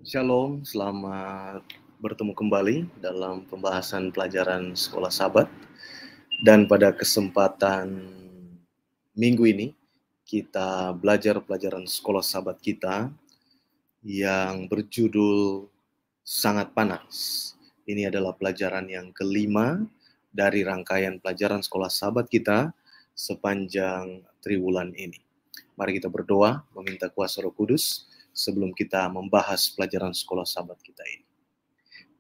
Shalom, selamat bertemu kembali dalam pembahasan pelajaran Sekolah Sabat. Dan pada kesempatan minggu ini, kita belajar pelajaran Sekolah Sabat kita yang berjudul Sangat Panas. Ini adalah pelajaran yang kelima dari rangkaian pelajaran Sekolah Sabat kita sepanjang triwulan ini. Mari kita berdoa, meminta kuasa Roh Kudus sebelum kita membahas pelajaran Sekolah Sabat kita ini.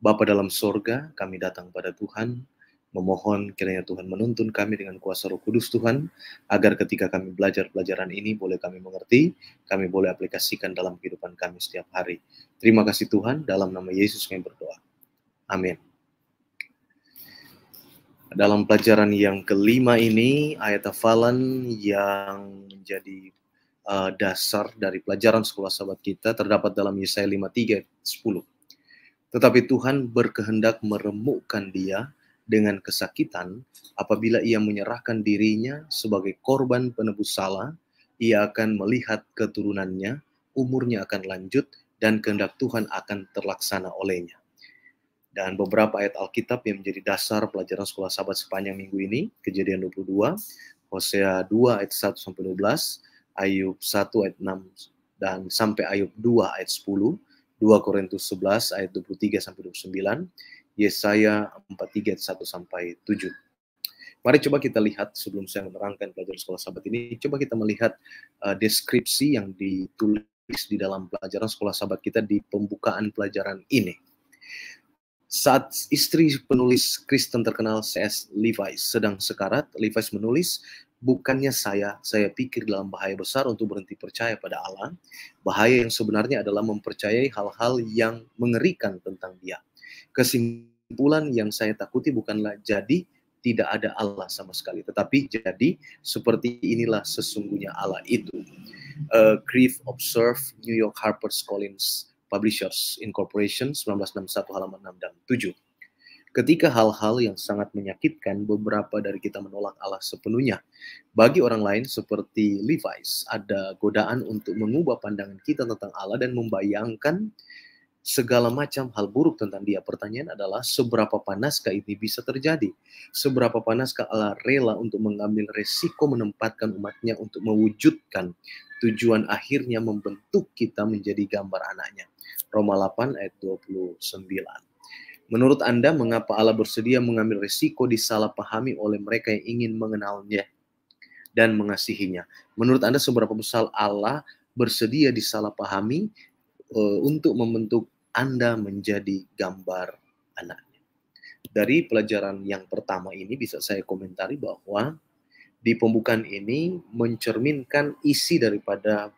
Bapa dalam sorga, kami datang pada Tuhan, memohon kiranya Tuhan menuntun kami dengan kuasa Roh Kudus Tuhan, agar ketika kami belajar pelajaran ini boleh kami mengerti, kami boleh aplikasikan dalam kehidupan kami setiap hari. Terima kasih Tuhan, dalam nama Yesus kami berdoa. Amin. Dalam pelajaran yang kelima ini, ayat hafalan yang menjadi dasar dari pelajaran Sekolah Sabat kita terdapat dalam Yesaya 53 ayat 10. Tetapi Tuhan berkehendak meremukkan dia dengan kesakitan apabila ia menyerahkan dirinya sebagai korban penebus salah, ia akan melihat keturunannya, umurnya akan lanjut, dan kehendak Tuhan akan terlaksana olehnya. Dan beberapa ayat Alkitab yang menjadi dasar pelajaran Sekolah Sabat sepanjang minggu ini, Kejadian 22, Hosea 2 ayat 1-12, Ayub 1 ayat 6 dan sampai Ayub 2 ayat 10, 2 Korintus 11 ayat 23-29, Yesaya 43 ayat 1-7. Mari coba kita lihat sebelum saya menerangkan pelajaran Sekolah Sabat ini, coba kita melihat deskripsi yang ditulis di dalam pelajaran Sekolah Sabat kita di pembukaan pelajaran ini. Saat istri penulis Kristen terkenal C.S. Levi's sedang sekarat, Levi's menulis, bukannya saya pikir dalam bahaya besar untuk berhenti percaya pada Allah. Bahaya yang sebenarnya adalah mempercayai hal-hal yang mengerikan tentang Dia. Kesimpulan yang saya takuti bukanlah jadi tidak ada Allah sama sekali, tetapi jadi seperti inilah sesungguhnya Allah itu. Grief Observe, New York HarperCollins Publishers Incorporation, 1961 halaman 6 dan 7. Ketika hal-hal yang sangat menyakitkan, beberapa dari kita menolak Allah sepenuhnya. Bagi orang lain seperti Levi's, ada godaan untuk mengubah pandangan kita tentang Allah dan membayangkan segala macam hal buruk tentang Dia. Pertanyaan adalah, seberapa panaskah ini bisa terjadi? Seberapa panaskah Allah rela untuk mengambil resiko menempatkan umatnya untuk mewujudkan tujuan akhirnya membentuk kita menjadi gambar anaknya. Roma 8 ayat 29. Menurut Anda, mengapa Allah bersedia mengambil resiko disalahpahami oleh mereka yang ingin mengenalnya dan mengasihinya? Menurut Anda, seberapa besar Allah bersedia disalahpahami untuk membentuk Anda menjadi gambar anaknya? Dari pelajaran yang pertama ini bisa saya komentari bahwa di pembukaan ini mencerminkan isi daripada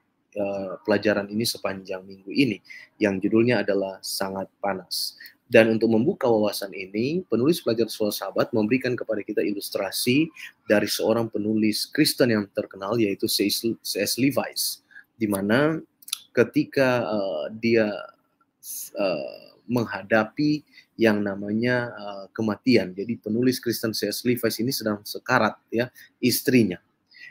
pelajaran ini sepanjang minggu ini, yang judulnya adalah Sangat Panas. Dan untuk membuka wawasan ini, penulis pelajaran Sekolah Sabat memberikan kepada kita ilustrasi dari seorang penulis Kristen yang terkenal, yaitu C.S. Levi's, di mana ketika dia menghadapi yang namanya kematian. Jadi penulis Kristen C.S. Levi's ini sedang sekarat, ya, istrinya.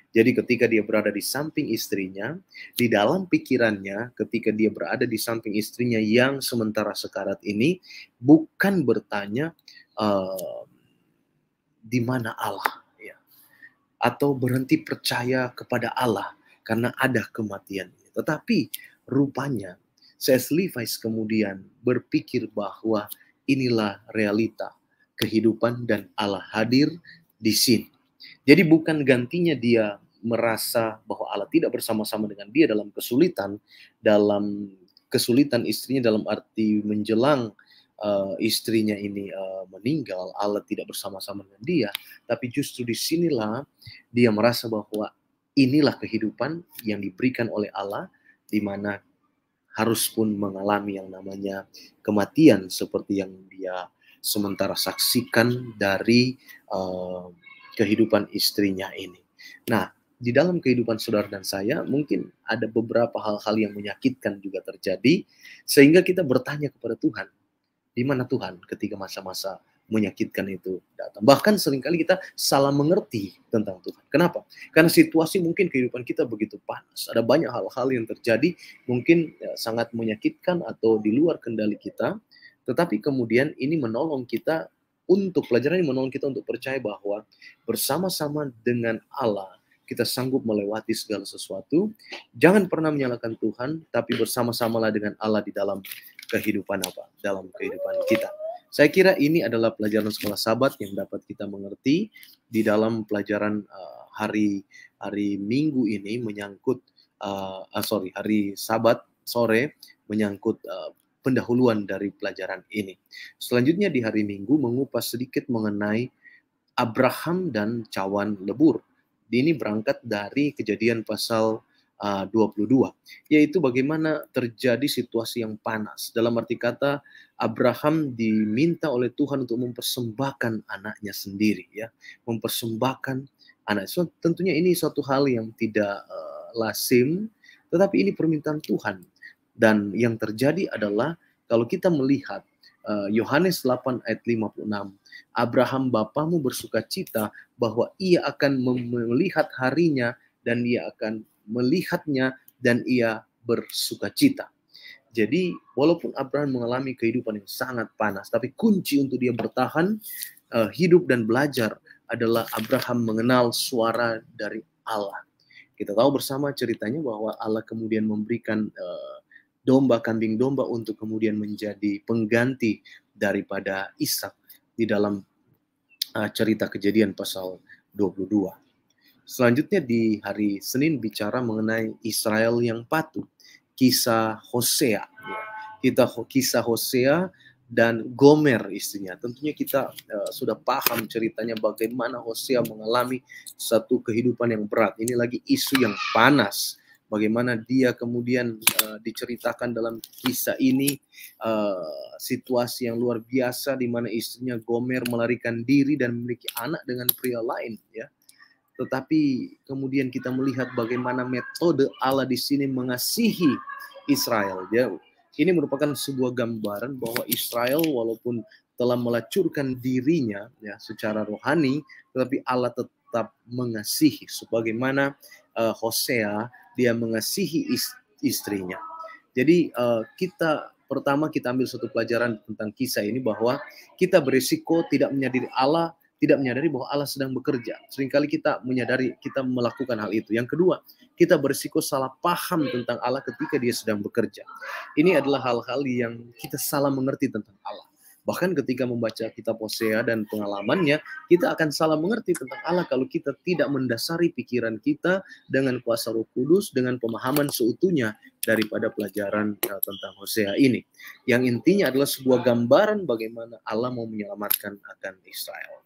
Jadi ketika dia berada di samping istrinya, di dalam pikirannya ketika dia berada di samping istrinya yang sementara sekarat ini, bukan bertanya di mana Allah, ya, atau berhenti percaya kepada Allah karena ada kematian. Tetapi rupanya C.S. Levi's kemudian berpikir bahwa inilah realita kehidupan dan Allah hadir di sini. Jadi bukan gantinya dia merasa bahwa Allah tidak bersama-sama dengan dia dalam kesulitan istrinya, dalam arti menjelang istrinya ini meninggal, Allah tidak bersama-sama dengan dia, tapi justru disinilah dia merasa bahwa inilah kehidupan yang diberikan oleh Allah, di mana harus pun mengalami yang namanya kematian seperti yang dia sementara saksikan dari kehidupan istrinya ini. Nah, di dalam kehidupan saudara dan saya mungkin ada beberapa hal-hal yang menyakitkan juga terjadi, sehingga kita bertanya kepada Tuhan, di mana Tuhan ketika masa-masa menyakitkan itu datang. Bahkan seringkali kita salah mengerti tentang Tuhan. Kenapa? Karena situasi mungkin kehidupan kita begitu panas. Ada banyak hal-hal yang terjadi mungkin sangat menyakitkan atau di luar kendali kita. Tetapi kemudian ini menolong kita untuk, pelajaran ini menolong kita untuk percaya bahwa bersama-sama dengan Allah kita sanggup melewati segala sesuatu. Jangan pernah menyalahkan Tuhan, tapi bersama-samalah dengan Allah di dalam kehidupan apa? Dalam kehidupan kita. Saya kira ini adalah pelajaran sekolah Sabat yang dapat kita mengerti di dalam pelajaran hari Minggu ini menyangkut hari Sabat sore menyangkut pendahuluan dari pelajaran ini. Selanjutnya di hari Minggu mengupas sedikit mengenai Abraham dan cawan lebur. Ini berangkat dari Kejadian pasal 22, yaitu bagaimana terjadi situasi yang panas. Dalam arti kata, Abraham diminta oleh Tuhan untuk mempersembahkan anaknya sendiri, ya, mempersembahkan anak. So, tentunya ini suatu hal yang tidak lazim, tetapi ini permintaan Tuhan. Dan yang terjadi adalah kalau kita melihat Yohanes 8 ayat 56, Abraham bapamu bersukacita bahwa ia akan melihat harinya dan ia akan melihatnya dan ia bersukacita. Jadi walaupun Abraham mengalami kehidupan yang sangat panas, tapi kunci untuk dia bertahan, hidup dan belajar adalah Abraham mengenal suara dari Allah. Kita tahu bersama ceritanya bahwa Allah kemudian memberikan domba, kambing domba untuk kemudian menjadi pengganti daripada Ishak di dalam cerita Kejadian pasal 22. Selanjutnya di hari Senin bicara mengenai Israel yang patuh. Kisah Hosea. Kisah Hosea dan Gomer istrinya. Tentunya kita sudah paham ceritanya bagaimana Hosea mengalami satu kehidupan yang berat. Ini lagi isu yang panas. Bagaimana dia kemudian diceritakan dalam kisah ini situasi yang luar biasa di mana istrinya Gomer melarikan diri dan memiliki anak dengan pria lain, ya. Tetapi kemudian kita melihat bagaimana metode Allah di sini mengasihi Israel. Ya, ini merupakan sebuah gambaran bahwa Israel walaupun telah melacurkan dirinya ya secara rohani, tetapi Allah tetap mengasihi. Sebagaimana Hosea, dia mengasihi istrinya. Jadi pertama kita ambil satu pelajaran tentang kisah ini bahwa kita berisiko tidak menyadari Allah, tidak menyadari bahwa Allah sedang bekerja. Seringkali kita menyadari, kita melakukan hal itu. Yang kedua, kita berisiko salah paham tentang Allah ketika dia sedang bekerja. Ini adalah hal-hal yang kita salah mengerti tentang Allah. Bahkan ketika membaca kitab Hosea dan pengalamannya, kita akan salah mengerti tentang Allah kalau kita tidak mendasari pikiran kita dengan kuasa Roh Kudus, dengan pemahaman seutuhnya daripada pelajaran tentang Hosea ini. Yang intinya adalah sebuah gambaran bagaimana Allah mau menyelamatkan akan Israel.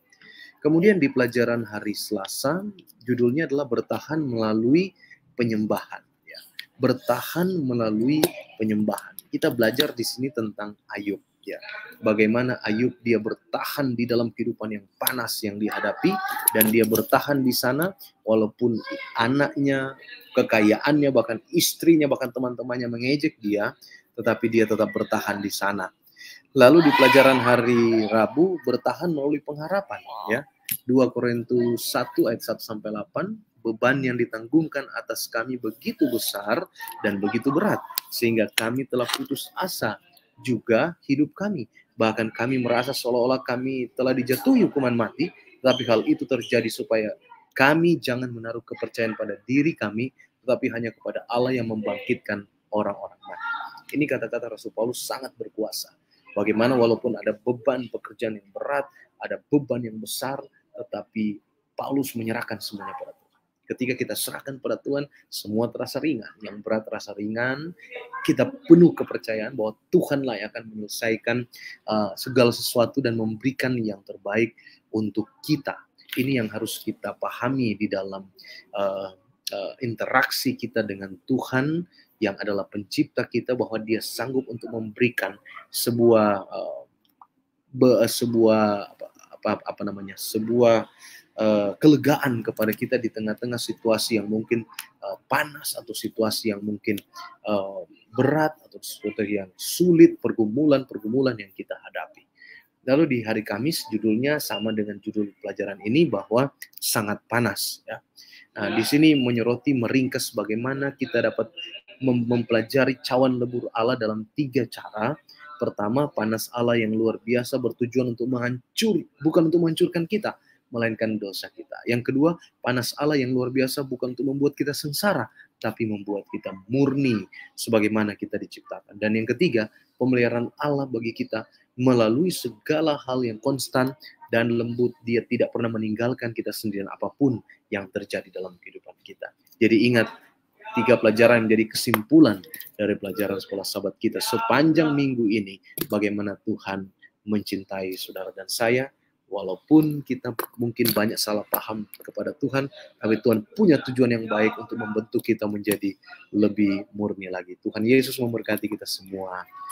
Kemudian di pelajaran hari Selasa, judulnya adalah bertahan melalui penyembahan. Ya. Bertahan melalui penyembahan. Kita belajar di sini tentang Ayub. Ya. Bagaimana Ayub dia bertahan di dalam kehidupan yang panas yang dihadapi, dan dia bertahan di sana walaupun anaknya, kekayaannya, bahkan istrinya, bahkan teman-temannya mengejek dia, tetapi dia tetap bertahan di sana. Lalu di pelajaran hari Rabu, bertahan melalui pengharapan, ya. 2 Korintus 1 ayat 1 sampai 8, beban yang ditanggungkan atas kami begitu besar dan begitu berat sehingga kami telah putus asa juga hidup kami. Bahkan kami merasa seolah-olah kami telah dijatuhi hukuman mati, tetapi hal itu terjadi supaya kami jangan menaruh kepercayaan pada diri kami, tetapi hanya kepada Allah yang membangkitkan orang-orang mati. Ini kata-kata Rasul Paulus sangat berkuasa. Bagaimana walaupun ada beban pekerjaan yang berat, ada beban yang besar, tetapi Paulus menyerahkan semuanya pada Tuhan. Ketika kita serahkan pada Tuhan, semua terasa ringan. Yang berat terasa ringan, kita penuh kepercayaan bahwa Tuhanlah yang akan menyelesaikan segala sesuatu dan memberikan yang terbaik untuk kita. Ini yang harus kita pahami di dalam interaksi kita dengan Tuhan yang adalah pencipta kita, bahwa dia sanggup untuk memberikan sebuah kelegaan kepada kita di tengah-tengah situasi yang mungkin panas, atau situasi yang mungkin berat, atau sesuatu yang sulit, pergumulan yang kita hadapi. Lalu di hari Kamis judulnya sama dengan judul pelajaran ini, bahwa sangat panas. Ya. Nah, di sini menyoroti meringkas bagaimana kita dapat mempelajari cawan lebur Allah dalam 3 cara. Pertama, panas Allah yang luar biasa bertujuan untuk bukan untuk menghancurkan kita, melainkan dosa kita. Yang kedua, panas Allah yang luar biasa bukan untuk membuat kita sengsara, tapi membuat kita murni sebagaimana kita diciptakan. Dan yang ketiga, pemeliharaan Allah bagi kita melalui segala hal yang konstan dan lembut. Dia tidak pernah meninggalkan kita sendirian apapun yang terjadi dalam kehidupan kita. Jadi ingat, 3 pelajaran menjadi kesimpulan dari pelajaran sekolah sahabat kita sepanjang minggu ini. Bagaimana Tuhan mencintai saudara dan saya, walaupun kita mungkin banyak salah paham kepada Tuhan, tapi Tuhan punya tujuan yang baik untuk membentuk kita menjadi lebih murni lagi. Tuhan Yesus memberkati kita semua.